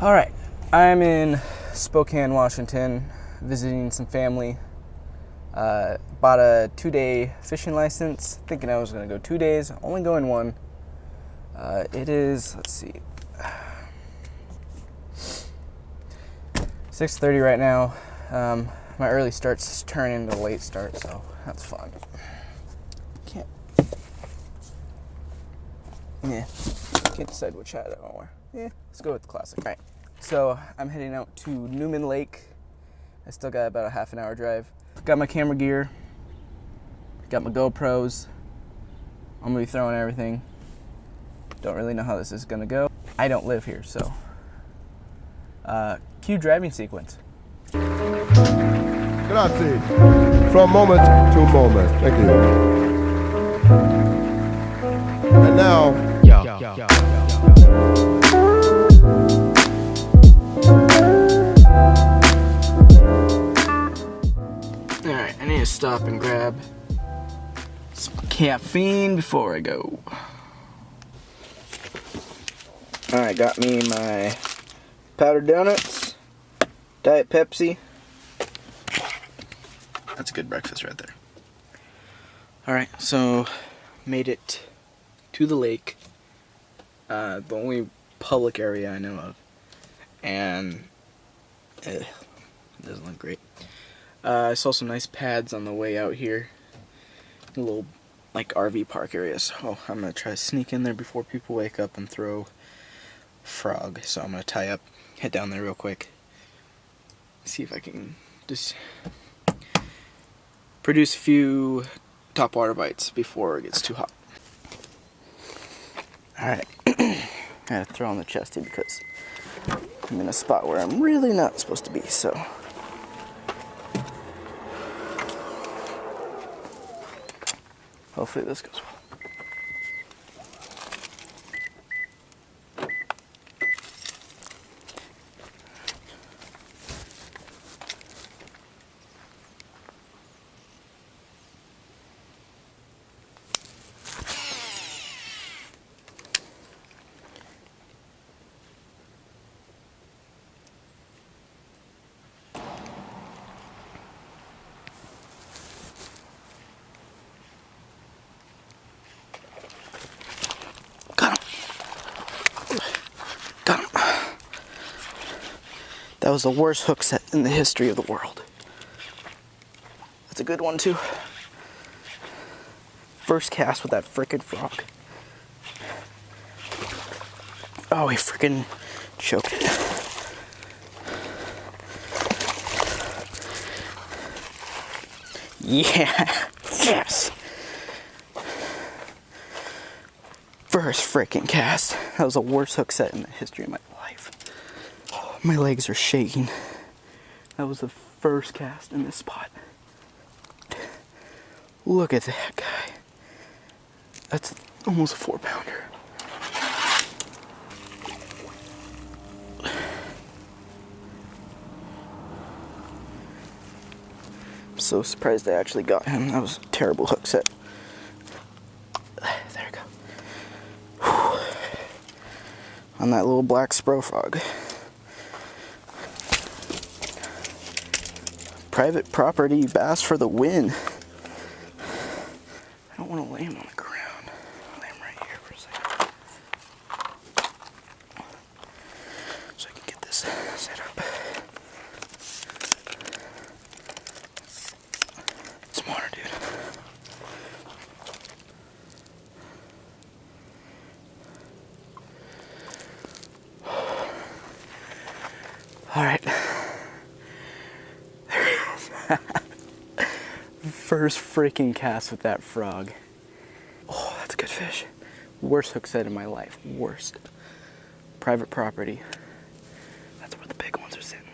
All right, I'm in Spokane, Washington, visiting some family. Bought a 2-day fishing license, thinking I was gonna go 2 days, only going one. It is, let's see, 6:30 right now. My early starts turn into a late start, so that's fun. Can't decide which hat I want to wear. Yeah, let's go with the classic. All right, so I'm heading out to Newman Lake. I still got about a half an hour drive. Got my camera gear, got my GoPros. I'm gonna be throwing everything. Don't really know how this is gonna go. I don't live here, so. Cue driving sequence. Grazie. From moment to moment. Thank you. And now, Alright, I need to stop and grab some caffeine before I go. Alright, got me my powdered donuts, Diet Pepsi. That's a good breakfast right there. Alright, so made it to the lake, the only public area I know of, and it doesn't look great. I saw some nice pads on the way out here, a little like RV park area, so I'm going to try to sneak in there before people wake up and throw frog. So I'm going to tie up, head down there real quick, see if I can just produce a few top water bites before it gets too hot. Alright, I gotta throw on the chesty because I'm in a spot where I'm really not supposed to be, so. Hopefully this goes well. Got him. That was the worst hook set in the history of the world. That's a good one too. First cast with that frickin' frog. Oh, he frickin' choked it. Yeah, yes. First frickin' cast. That was the worst hook set in the history of my life. Oh, my legs are shaking. That was the first cast in this spot. Look at that guy. That's almost a 4-pounder. I'm so surprised I actually got him. That was a terrible hook set. There we go. Whew. On that little black Spro frog. Private property bass for the win. I don't want to lay him on the ground. I'll lay him right here for a second. So I can get this set up. Some water, dude. Alright. There he is. First freaking cast with that frog. Oh, that's a good fish. Worst hook set in my life. Worst. Private property. That's where the big ones are sitting.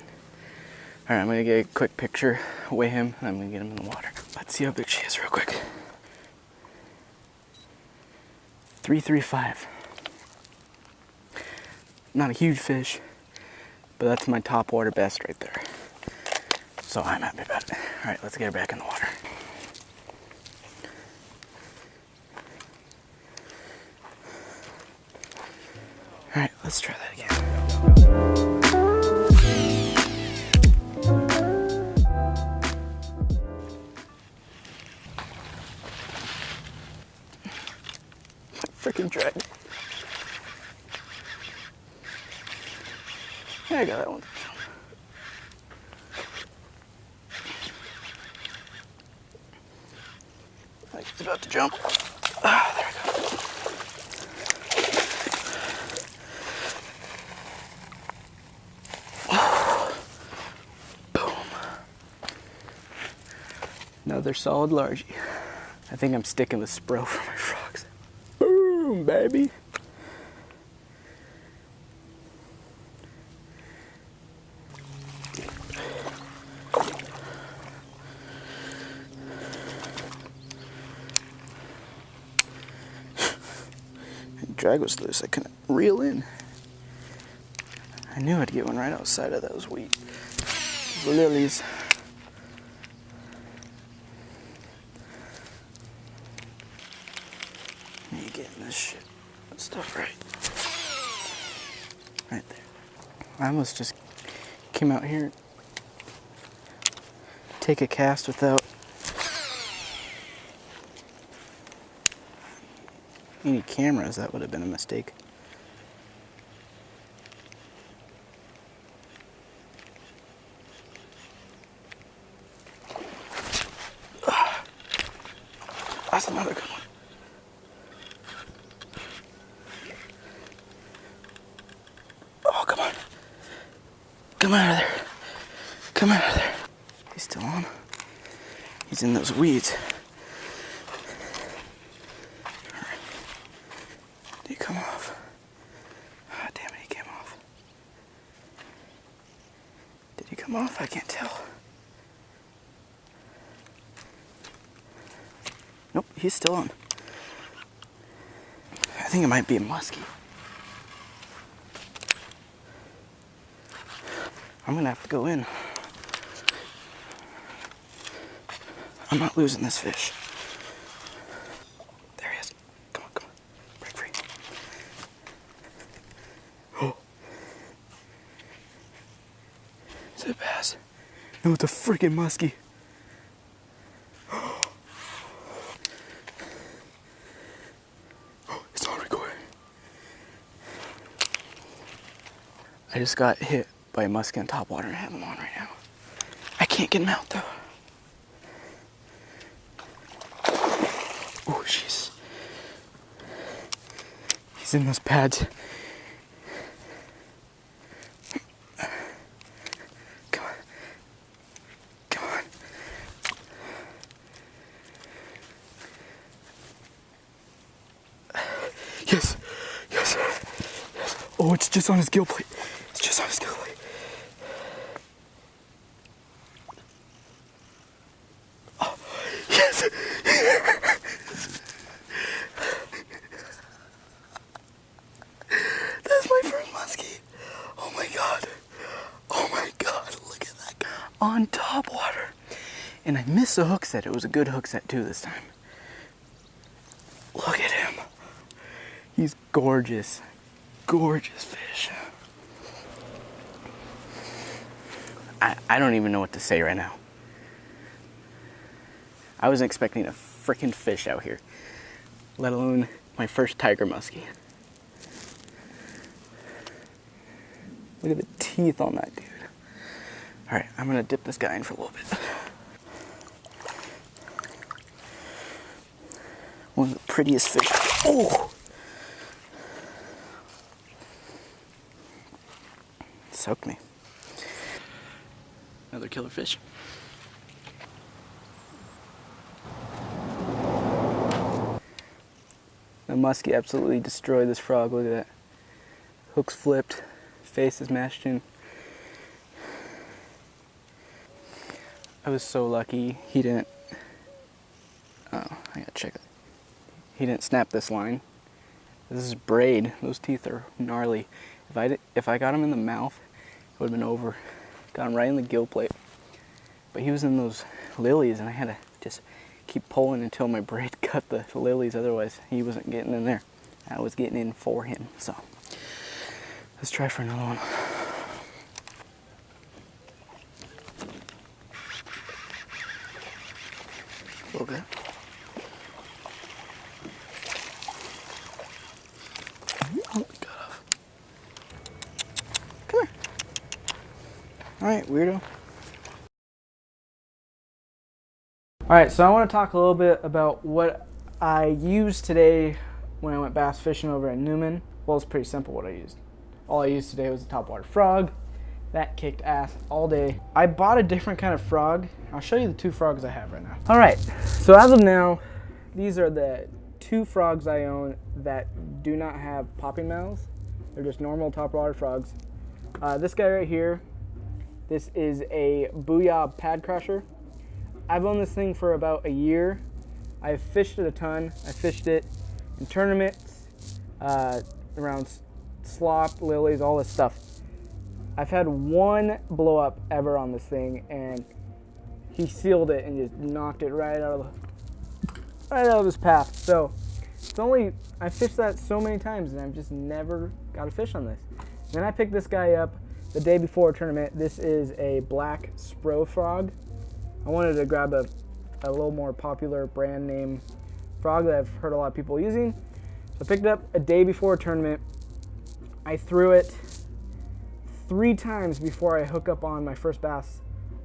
Alright, I'm going to get a quick picture, weigh him, and I'm going to get him in the water. Let's see how big she is real quick. 335. Not a huge fish, but that's my top water best right there. So I'm happy about it. Alright, let's get her back in the water. Alright, Let's try that again. Freaking drag. Yeah, I got that one. Like it's about to jump. Ah, there we go. Boom. Another solid largie. I think I'm sticking with Spro for my frogs. Boom, baby. Drag was loose, I couldn't reel in. I knew I'd get one right outside of those wheat lilies. You getting this shit, that stuff right. Right there. I almost just came out here, take a cast without any cameras. That would have been a mistake. That's another good one. Oh, come on. Come out of there. Come out of there. He's still on. He's in those weeds. Did he come off? Ah, damn it, he came off. Did he come off? I can't tell. Nope, he's still on. I think it might be a muskie. I'm gonna have to go in. I'm not losing this fish. There he is. Come on, come on. Break free. Oh. Is it a bass? No, it's a freaking muskie. It's not recording. I just got hit by a muskie on top water and I have him on right now. I can't get him out though. Oh, jeez. He's in those pads. Come on. Come on. Yes. Yes. Yes. Oh, it's just on his gill plate. It's just on his gill plate. Oh, yes. That's my first muskie. Oh my god. Oh my god. Look at that guy. On top water. And I missed the hook set. It was a good hook set too this time. Look at him. He's gorgeous. Gorgeous fish. I don't even know what to say right now. I wasn't expecting a freaking fish out here, let alone my first tiger muskie. Look at the teeth on that dude. All right, I'm gonna dip this guy in for a little bit. One of the prettiest fish. Oh! Soaked me. Another killer fish. The muskie absolutely destroyed this frog. Look at that. Hook's flipped, face is mashed in. I was so lucky he didn't. Oh, I gotta check it. He didn't snap this line. This is braid. Those teeth are gnarly. If I got him in the mouth, it would have been over. Got him right in the gill plate. But he was in those lilies and I had to just keep pulling until my braid cut the lilies, otherwise he wasn't getting in there. I was getting in for him, so. Let's try for another one. A little bit. Oh, got off. Come here. Alright, weirdo. Alright, so I want to talk a little bit about what I used today when I went bass fishing over at Newman. Well, it's pretty simple what I used. All I used today was a topwater frog. That kicked ass all day. I bought a different kind of frog. I'll show you the two frogs I have right now. All right, so as of now, these are the two frogs I own that do not have popping mouths. They're just normal topwater frogs. This guy right here, this is a Rod-Dawia pad crusher. I've owned this thing for about a year. I've fished it a ton. I fished it in tournaments, around slop, lilies, all this stuff. I've had one blow up ever on this thing, and he sealed it and just knocked it right out of his path. So it's only, I fished that so many times and I've just never got a fish on this. Then I picked this guy up the day before a tournament. This is a black Spro frog. I wanted to grab a little more popular brand name frog that I've heard a lot of people using. So I picked it up a day before a tournament. I threw it 3 times before I hook up on my first bass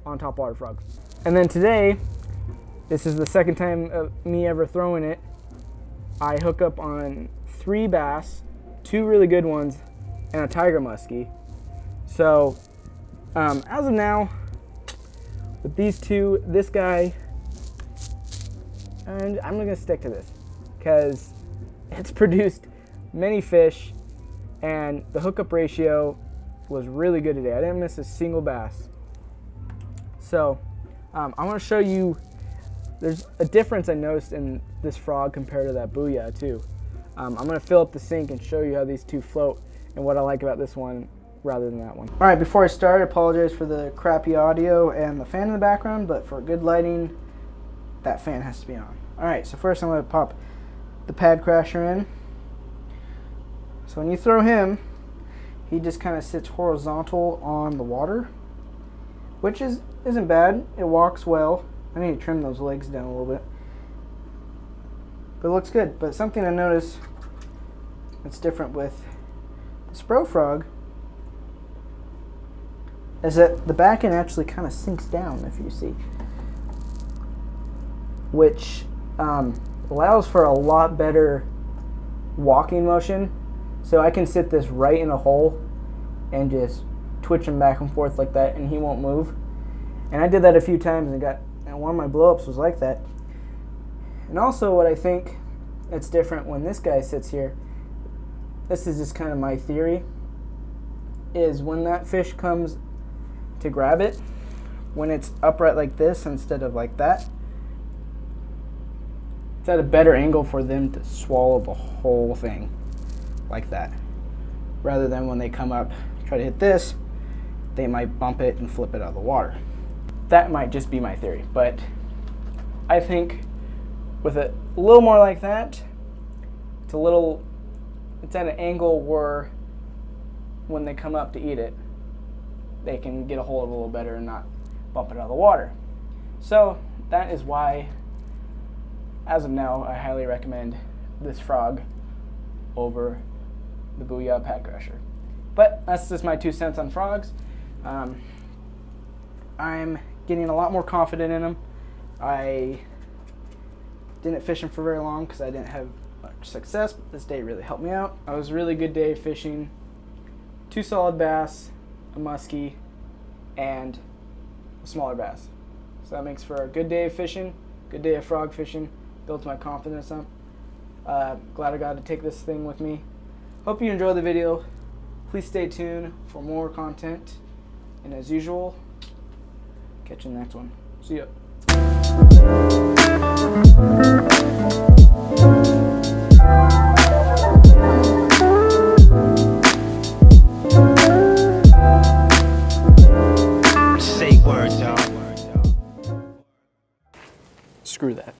on topwater frogs. And then today, this is the second time of me ever throwing it. I hook up on 3 bass, 2 really good ones, and a tiger muskie. So as of now, with these two, this guy, and I'm gonna stick to this because it's produced many fish and the hookup ratio was really good today. I didn't miss a single bass. So I want to show you, there's a difference I noticed in this frog compared to that Rod-Dawia too. I'm going to fill up the sink and show you how these two float and what I like about this one rather than that one. Alright, before I start, I apologize for the crappy audio and the fan in the background, but for good lighting, that fan has to be on. Alright, so first I'm going to pop the pad crasher in. So when you throw him, he just kind of sits horizontal on the water, which isn't bad. It walks well. I need to trim those legs down a little bit, but it looks good. But something I noticed that's different with the Spro frog is that the back end actually kind of sinks down, if you see, which allows for a lot better walking motion. So I can sit this right in a hole and just twitch him back and forth like that and he won't move. And I did that a few times and one of my blow-ups was like that. And also what I think that's different when this guy sits here, this is just kind of my theory, is when that fish comes to grab it, when it's upright like this instead of like that, it's at a better angle for them to swallow the whole thing like that, rather than when they come up try to hit this, they might bump it and flip it out of the water. That might just be my theory, but I think with it a little more like that, it's at an angle where when they come up to eat it, they can get a hold of it a little better and not bump it out of the water. So that is why, as of now, I highly recommend this frog over the Rod-Dawia pad crusher. But that's just my 2 cents on frogs. I'm getting a lot more confident in them. I didn't fish them for very long because I didn't have much success, but this day really helped me out. It was a really good day fishing. 2 solid bass, a muskie, and a smaller bass. So that makes for a good day of fishing, good day of frog fishing, builds my confidence up. Glad I got to take this thing with me. Hope you enjoyed the video. Please stay tuned for more content. And as usual, catch you in the next one. See ya.